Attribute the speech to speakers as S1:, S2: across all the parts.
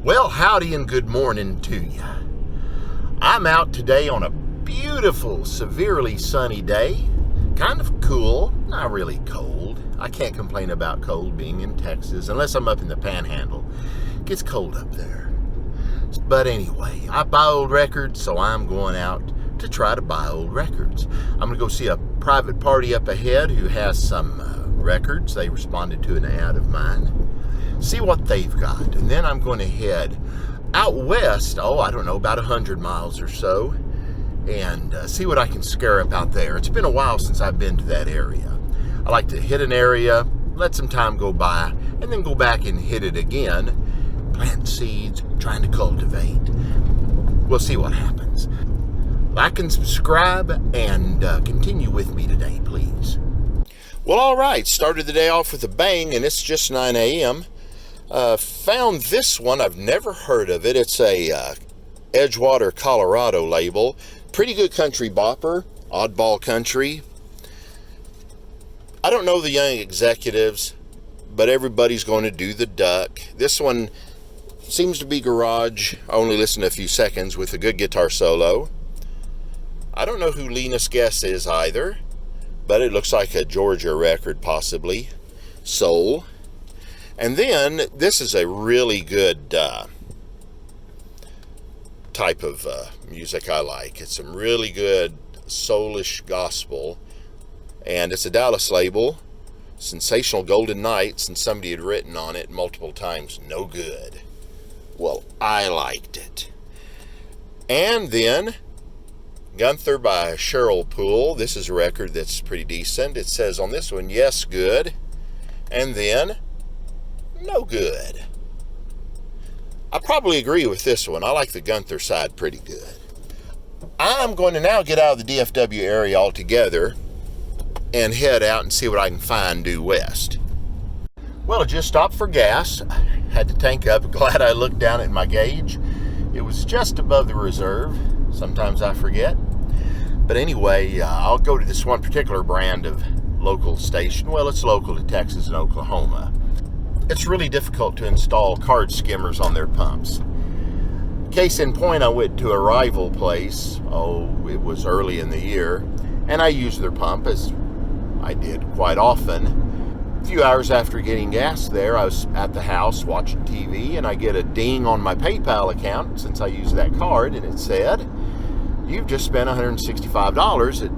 S1: Well, howdy and good morning to you. I'm out today on a beautiful, severely sunny day. Kind of cool, not really cold. I can't complain about cold being in Texas, unless I'm up in the Panhandle. It gets cold up there. But anyway, I buy old records, so I'm going out to try to buy old records. I'm going to go see a private party up ahead who has some records. They responded to an ad of mine. See what they've got, and then I'm going to head out west, I don't know, about 100 miles or so, and see what I can scare up out there. It's been a while since I've been to that area. I like to hit an area, let some time go by, and then go back and hit it again, plant seeds, trying to cultivate. We'll see what happens. Like and subscribe, and continue with me today, please. Well, all right, started the day off with a bang, and it's just 9 a.m., found this one. I've never heard of it. It's a Edgewater, Colorado label. Pretty good country bopper, oddball country. I don't know the young executives, but everybody's going to do the duck. This one seems to be garage. I only listened to a few seconds with a good guitar solo. I don't know who Linus Guess is either, but it looks like a Georgia record possibly. Soul. And then, this is a really good type of music I like. It's some really good soulish gospel. And it's a Dallas label. Sensational Golden Nights, and somebody had written on it multiple times, no good. Well, I liked it. And then, Gunther by Cheryl Poole. This is a record that's pretty decent. It says on this one, yes, good. And then, no good. I probably agree with this one. I like the Gunther side pretty good. I'm going to now get out of the DFW area altogether and head out and see what I can find due west. Well, I just stopped for gas. Had to tank up. Glad I looked down at my gauge. It was just above the reserve. Sometimes I forget. But anyway, I'll go to this one particular brand of local station. Well, it's local to Texas and Oklahoma. It's really difficult to install card skimmers on their pumps. Case in point, I went to a rival place. It was early in the year, and I used their pump, as I did quite often. A few hours after getting gas there, I was at the house watching TV, and I get a ding on my PayPal account since I used that card, and it said, "You've just spent $165 at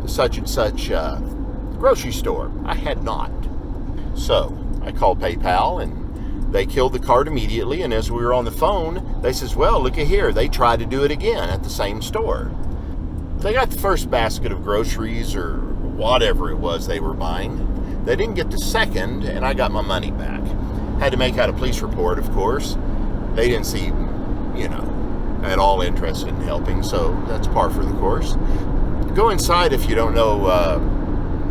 S1: such and such grocery store." I had not. So I called PayPal, and they killed the card immediately. And as we were on the phone, they says, well, look at here. They tried to do it again at the same store. They got the first basket of groceries or whatever it was they were buying. They didn't get the second, and I got my money back. Had to make out a police report, of course. They didn't seem, at all interested in helping, so that's par for the course. Go inside if you don't know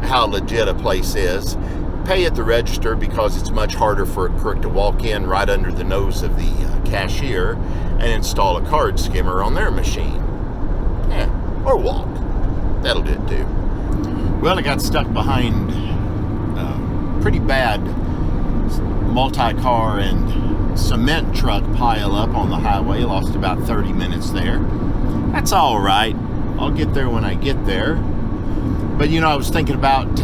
S1: how legit a place is. Pay at the register because it's much harder for a crook to walk in right under the nose of the cashier and install a card skimmer on their machine. Or walk. That'll do it too. Well, I got stuck behind a pretty bad multi-car and cement truck pile up on the highway. Lost about 30 minutes there. That's all right. I'll get there when I get there. But, I was thinking about,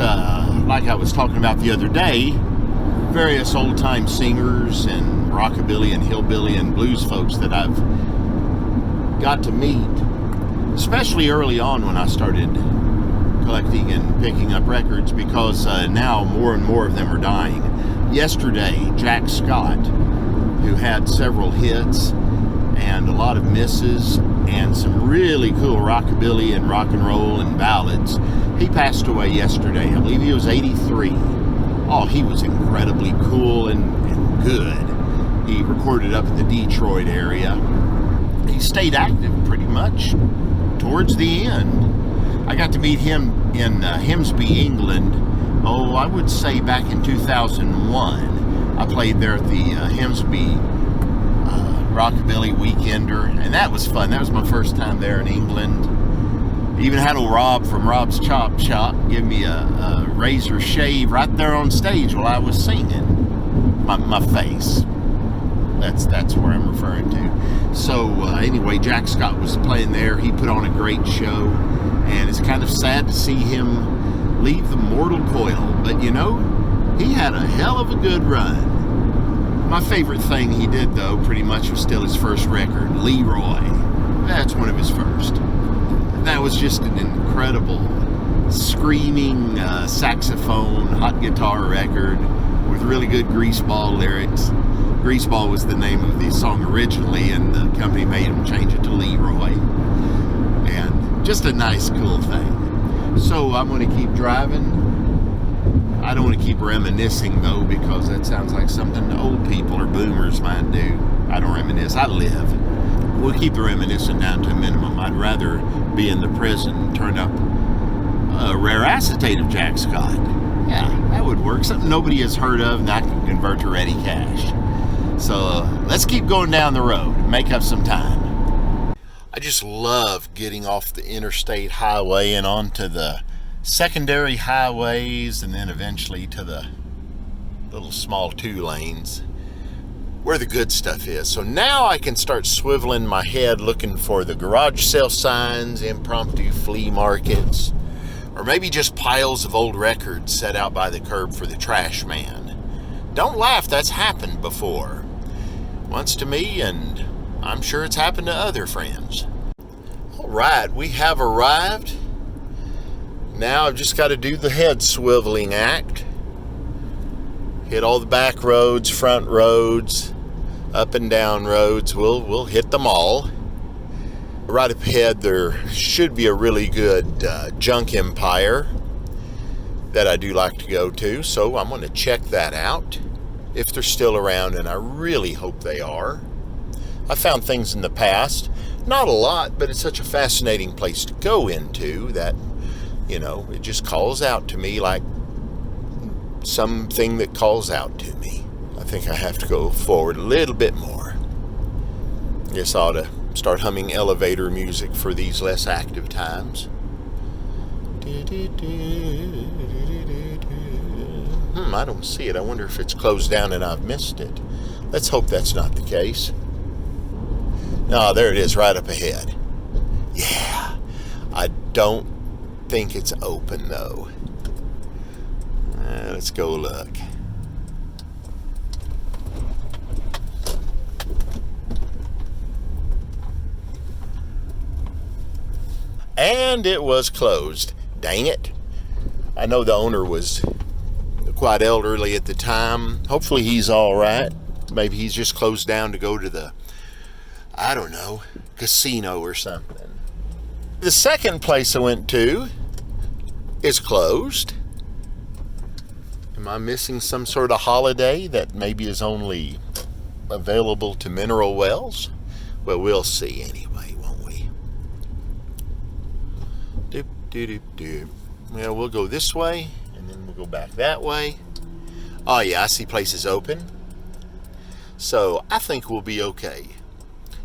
S1: like I was talking about the other day, various old-time singers and rockabilly and hillbilly and blues folks that I've got to meet, especially early on when I started collecting and picking up records, because now more and more of them are dying. Yesterday, Jack Scott, who had several hits and a lot of misses and some really cool rockabilly and rock and roll and ballads, he passed away yesterday. I believe he was 83. He was incredibly cool and good. He recorded up in the Detroit area. He stayed active pretty much towards the end. I got to meet him in Hemsby, England, I would say back in 2001. I played there at the Hemsby Rockabilly Weekender, and that was fun. That was my first time there in England. Even had old Rob from Rob's Chop Shop give me a razor shave right there on stage while I was singing. My face. That's where I'm referring to. So anyway, Jack Scott was playing there. He put on a great show, and it's kind of sad to see him leave the mortal coil. But you know, he had a hell of a good run. My favorite thing he did, though, pretty much was still his first record, Leroy. That's one of his first. That was just an incredible screaming saxophone, hot guitar record with really good greaseball lyrics. Greaseball was the name of the song originally, and the company made him change it to Leroy. And just a nice, cool thing. So I'm going to keep driving. I don't want to keep reminiscing, though, because that sounds like something old people or boomers might do. I don't reminisce. I live. We'll keep the reminiscing down to a minimum. I'd rather be in the present and turn up a rare acetate of Jack Scott. Yeah, that would work. Something nobody has heard of, and I can convert to ready cash. So let's keep going down the road, make up some time. I just love getting off the interstate highway and onto the secondary highways, and then eventually to the little small 2 lanes where the good stuff is. So now I can start swiveling my head looking for the garage sale signs, impromptu flea markets, or maybe just piles of old records set out by the curb for the trash man. Don't laugh, that's happened before. Once to me, and I'm sure it's happened to other friends. All right, we have arrived. Now I've just got to do the head swiveling act. Hit all the back roads, front roads, up and down roads. We'll hit them all. Right up ahead there should be a really good junk empire that I do like to go to, so I'm going to check that out if they're still around, and I really hope they are. I found things in the past, not a lot, but it's such a fascinating place to go into that, you know, it just calls out to me like something that calls out to me. I think I have to go forward a little bit more. Guess I ought to start humming elevator music for these less active times. I don't see it. I wonder if it's closed down and I've missed it. Let's hope that's not the case. No, there it is right up ahead. Yeah, I don't think it's open though. Let's go look. And it was closed. Dang it. I know the owner was quite elderly at the time. Hopefully he's all right. Maybe he's just closed down to go to the, I don't know, casino or something. The second place I went to is closed. Am I missing some sort of holiday that maybe is only available to mineral wells? Well, we'll see anyway, won't we? Doop, doop, doop, doop. Well, we'll go this way, and then we'll go back that way. Oh yeah, I see places open. So I think we'll be okay.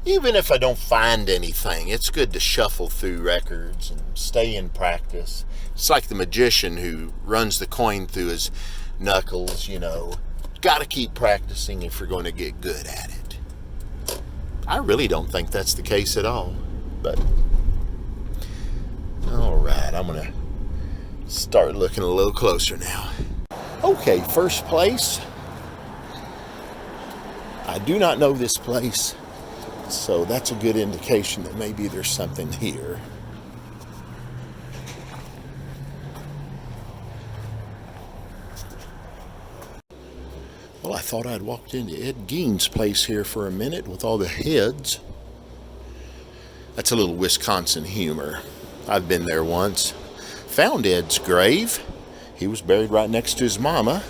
S1: Even if I don't find anything, it's good to shuffle through records and stay in practice. It's like the magician who runs the coin through his knuckles, you know. Got to keep practicing if you're going to get good at it. I really don't think that's the case at all. But, all right, I'm going to start looking a little closer now. Okay, first place. I do not know this place, so that's a good indication that maybe there's something here. Well, I thought I'd walked into Ed Gein's place here for a minute with all the heads. That's a little Wisconsin humor. I've been there once. Found Ed's grave. He was buried right next to his mama.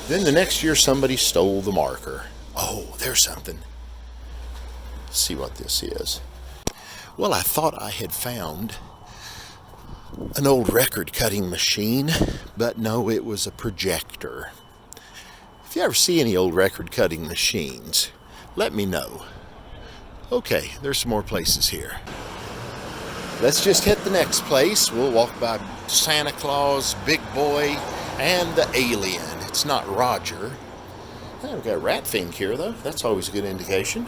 S1: Then the next year somebody stole the marker. Oh, there's something. Let's see what this is. Well, I thought I had found an old record cutting machine, but no, it was a projector. If you ever see any old record cutting machines, let me know. Okay, there's some more places here. Let's just hit the next place. We'll walk by Santa Claus, Big Boy, and the Alien. It's not Roger. Hey, we've got Ratfink here, though. That's always a good indication.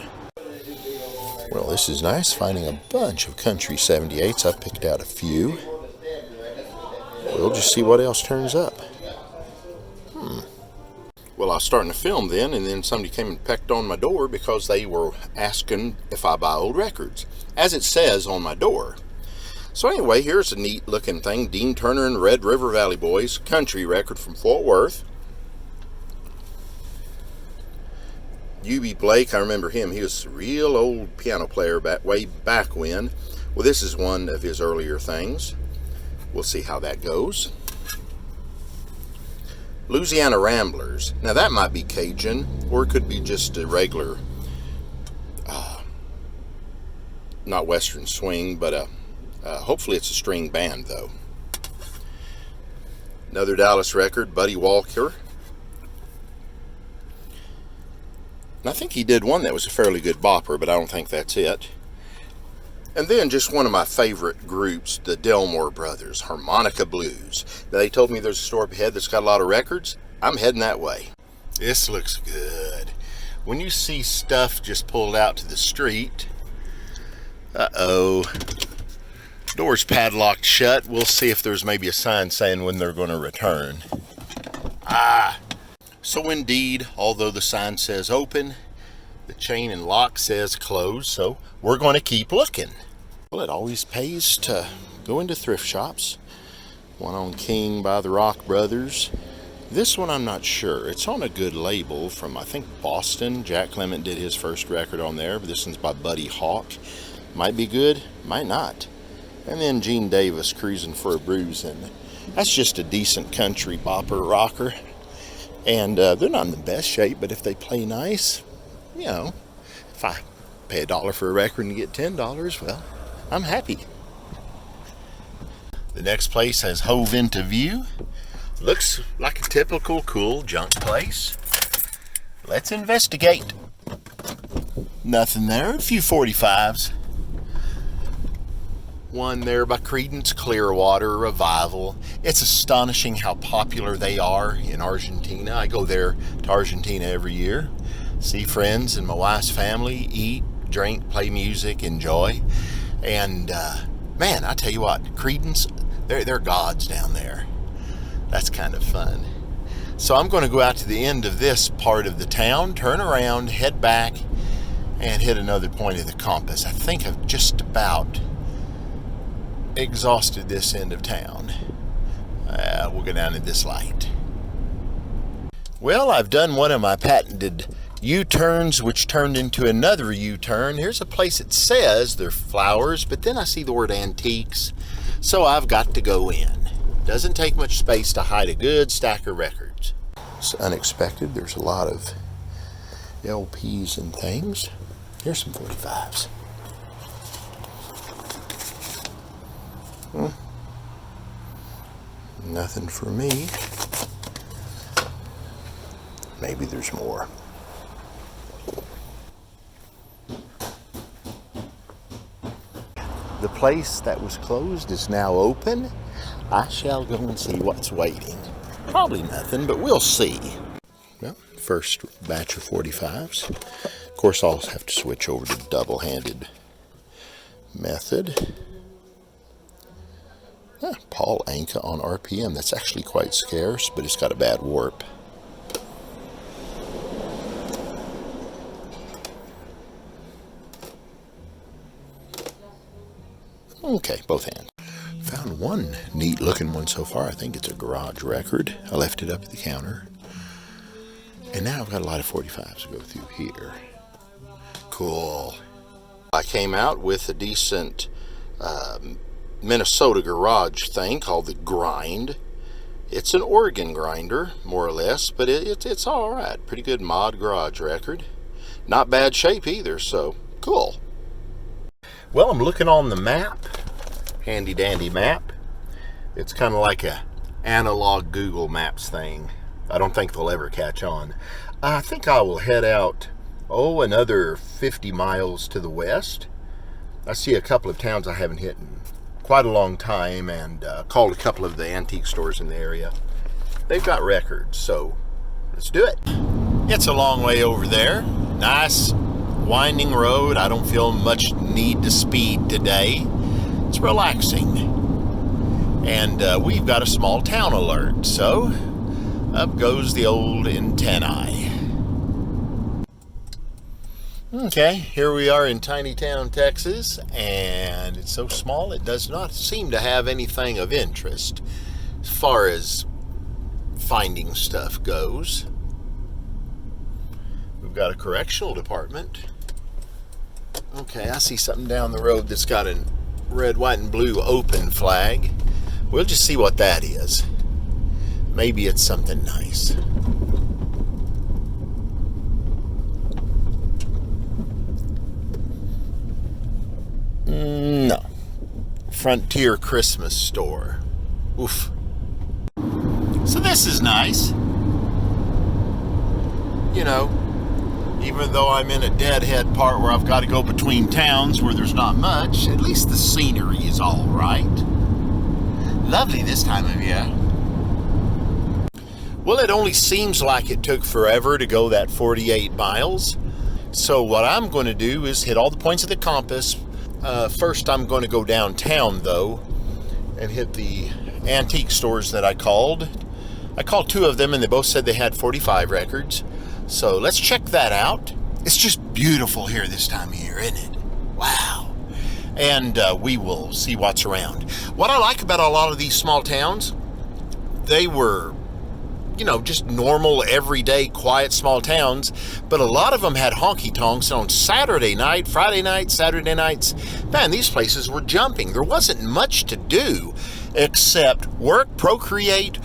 S1: Well, this is nice, finding a bunch of country 78s. I've picked out a few. We'll just see what else turns up. Well, I was starting to film then, and then somebody came and pecked on my door because they were asking if I buy old records, as it says on my door. So anyway, here's a neat looking thing. Dean Turner and Red River Valley Boys, country record from Fort Worth. U.B. Blake, I remember him. He was a real old piano player way back when. Well, this is one of his earlier things. We'll see how that goes. Louisiana Ramblers. Now that might be Cajun, or it could be just a regular, not Western swing, but hopefully it's a string band though. Another Dallas record, Buddy Walker. And I think he did one that was a fairly good bopper, but I don't think that's it. And then just one of my favorite groups, the Delmore Brothers, Harmonica Blues. Now, they told me there's a store up ahead that's got a lot of records. I'm heading that way. This looks good. When you see stuff just pulled out to the street, door's padlocked shut. We'll see if there's maybe a sign saying when they're going to return. So indeed, although the sign says open, the chain and lock says closed, so we're going to keep looking. Well, it always pays to go into thrift shops. One on King by the Rock Brothers. This one I'm not sure. It's on a good label from, I think, Boston. Jack Clement did his first record on there, but this one's by Buddy Hawk. Might be good, might not. And then Gene Davis, Cruising for a Bruisin'. That's just a decent country bopper rocker. And they're not in the best shape, but if they play nice, you know, if I pay $1 for a record and get $10, well, I'm happy. The next place has hove into view. Looks like a typical cool junk place. Let's investigate. Nothing there. A few 45s. One there by Creedence Clearwater Revival. It's astonishing how popular they are in Argentina. I go there to Argentina every year. See friends and my wife's family, eat, drink, play music, enjoy. And man, I tell you what, Creedence, they're gods down there. That's kind of fun. So I'm going to go out to the end of this part of the town, turn around, head back, and hit another point of the compass. I think I've just about exhausted this end of town. We'll go down to this light. Well, I've done one of my patented U-turns, which turned into another U-turn. Here's a place that says they're flowers, but then I see the word antiques, so I've got to go in. Doesn't take much space to hide a good stack of records. It's unexpected. There's a lot of LPs and things. Here's some 45s. Nothing for me. Maybe there's more. The place that was closed is now open. I shall go and see what's waiting. Probably nothing, but we'll see. Well, first batch of 45s. Of course, I'll have to switch over to double-handed method. Paul Anka on RPM. That's actually quite scarce, but it's got a bad warp. Okay, both hands. Found one neat looking one so far. I think it's a garage record. I left it up at the counter. And now I've got a lot of 45s to go through here. Cool. I came out with a decent Minnesota garage thing called the Grind. It's an organ grinder, more or less, but it's all right. Pretty good mod garage record. Not bad shape either, so cool. Well, I'm looking on the map, handy dandy map. It's kind of like a analog Google Maps thing. I don't think they'll ever catch on. I think I will head out, another 50 miles to the west. I see a couple of towns I haven't hit in quite a long time, and called a couple of the antique stores in the area. They've got records, so let's do it. It's a long way over there. Nice winding road. I don't feel much need to speed today. It's relaxing. And we've got a small town alert, so up goes the old antennae. Okay, here we are in Tiny Town, Texas, and it's so small it does not seem to have anything of interest as far as finding stuff goes. We've got a correctional department. Okay, I see something down the road that's got a red, white, and blue open flag. We'll just see what that is. Maybe it's something nice. No. Frontier Christmas Store. Oof. So this is nice. You know, even though I'm in a deadhead part where I've got to go between towns where there's not much, at least the scenery is all right. Lovely this time of year. Well, it only seems like it took forever to go that 48 miles. So what I'm going to do is hit all the points of the compass. First, I'm going to go downtown, though, and hit the antique stores that I called. I called 2 of them, and they both said they had 45 records. So let's check that out. It's just beautiful here this time of year, isn't it? Wow. And we will see what's around. What I like about a lot of these small towns, they were, you know, just normal, everyday, quiet small towns, but a lot of them had honky-tonks on Saturday night, Friday night, Saturday nights. Man, these places were jumping. There wasn't much to do except work, procreate,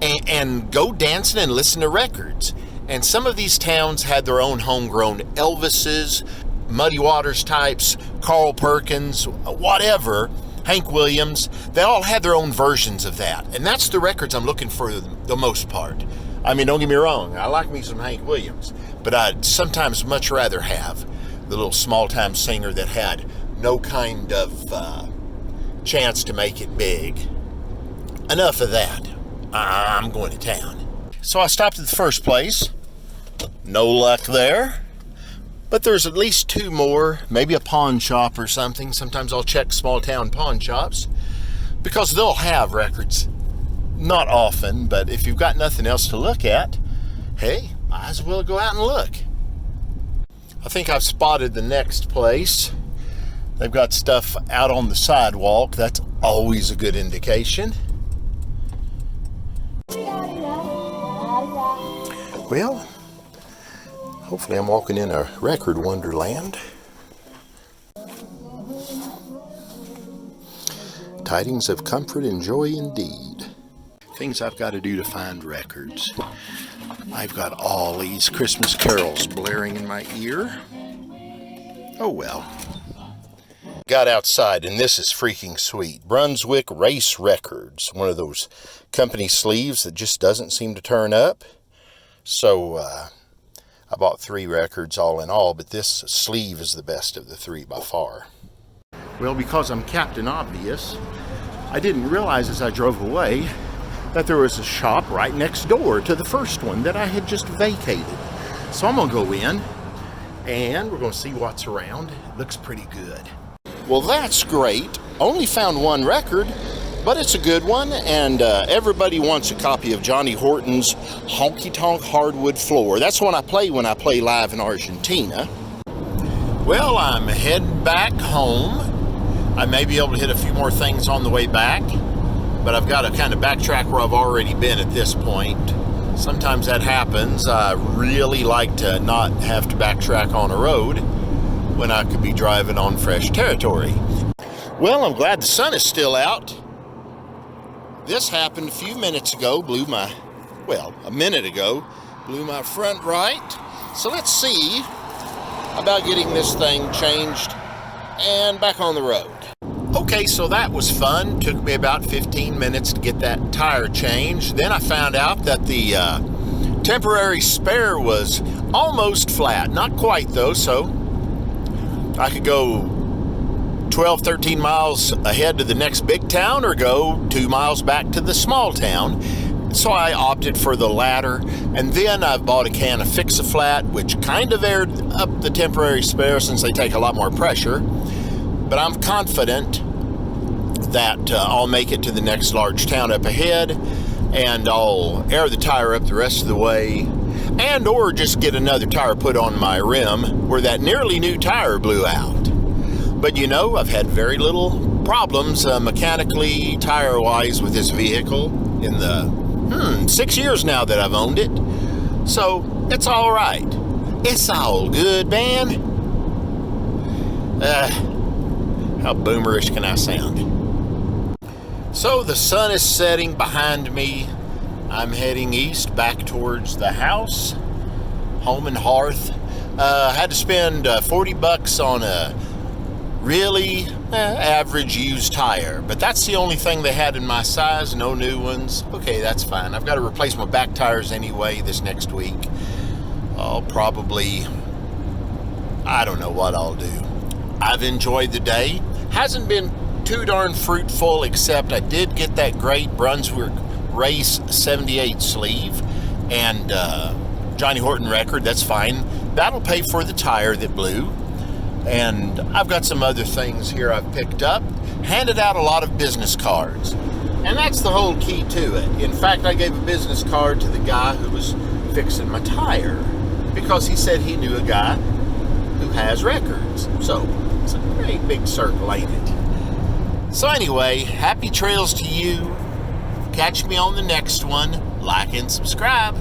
S1: and go dancing and listen to records. And some of these towns had their own homegrown Elvises, Muddy Waters types, Carl Perkins, whatever, Hank Williams. They all had their own versions of that. And that's the records I'm looking for the most part. I mean, don't get me wrong, I like me some Hank Williams, but I'd sometimes much rather have the little small-time singer that had no kind of chance to make it big. Enough of that. I'm going to town. So I stopped at the first place. No luck there. But there's at least 2 more, maybe a pawn shop or something. Sometimes I'll check small town pawn shops because they'll have records. Not often, but if you've got nothing else to look at, hey, might as well go out and look. I think I've spotted the next place. They've got stuff out on the sidewalk. That's always a good indication. Well, hopefully I'm walking in a record wonderland. Tidings of comfort and joy indeed. Things I've got to do to find records. I've got all these Christmas carols blaring in my ear. Oh well. Got outside, and this is freaking sweet. Brunswick Race Records. One of those company sleeves that just doesn't seem to turn up. So, I bought 3 records all in all, but this sleeve is the best of the 3 by far. Well, because I'm Captain Obvious, I didn't realize as I drove away that there was a shop right next door to the first one that I had just vacated. So I'm gonna go in and we're gonna see what's around. It looks pretty good. Well, that's great. Only found 1 record, but it's a good one, and everybody wants a copy of Johnny Horton's Honky Tonk Hardwood Floor. That's one I play when I play live in Argentina. Well, I'm heading back home. I may be able to hit a few more things on the way back, but I've got to kind of backtrack where I've already been at this point. Sometimes that happens. I really like to not have to backtrack on a road when I could be driving on fresh territory. Well, I'm glad the sun is still out. This happened a few minutes ago, a minute ago, blew my front right. So let's see about getting this thing changed and back on the road. Okay, so that was fun. Took me about 15 minutes to get that tire changed. Then I found out that the temporary spare was almost flat. Not quite though, so I could go 12, 13 miles ahead to the next big town or go 2 miles back to the small town. So I opted for the latter, and then I've bought a can of Fix-A-Flat, which kind of aired up the temporary spare since they take a lot more pressure. But I'm confident that I'll make it to the next large town up ahead, and I'll air the tire up the rest of the way, and or just get another tire put on my rim where that nearly new tire blew out. But you know, I've had very little problems mechanically, tire-wise with this vehicle in the 6 years now that I've owned it. So it's all right. It's all good, man. How boomerish can I sound? So the sun is setting behind me. I'm heading east back towards the house, home and hearth. I had to spend $40 on a really average used tire, but that's the only thing they had in my size. No new ones. Okay, that's fine. I've got to replace my back tires anyway this next week. I'll probably, I don't know what I'll do. I've enjoyed the day. Hasn't been too darn fruitful, except I did get that great Brunswick Race 78 sleeve and Johnny Horton record. That's fine. That'll pay for the tire that blew. And I've got some other things here I've picked up. Handed out a lot of business cards. And that's the whole key to it. In fact, I gave a business card to the guy who was fixing my tire, because he said he knew a guy who has records. So, it's a great big circle, ain't it? So anyway, happy trails to you. Catch me on the next one. Like and subscribe.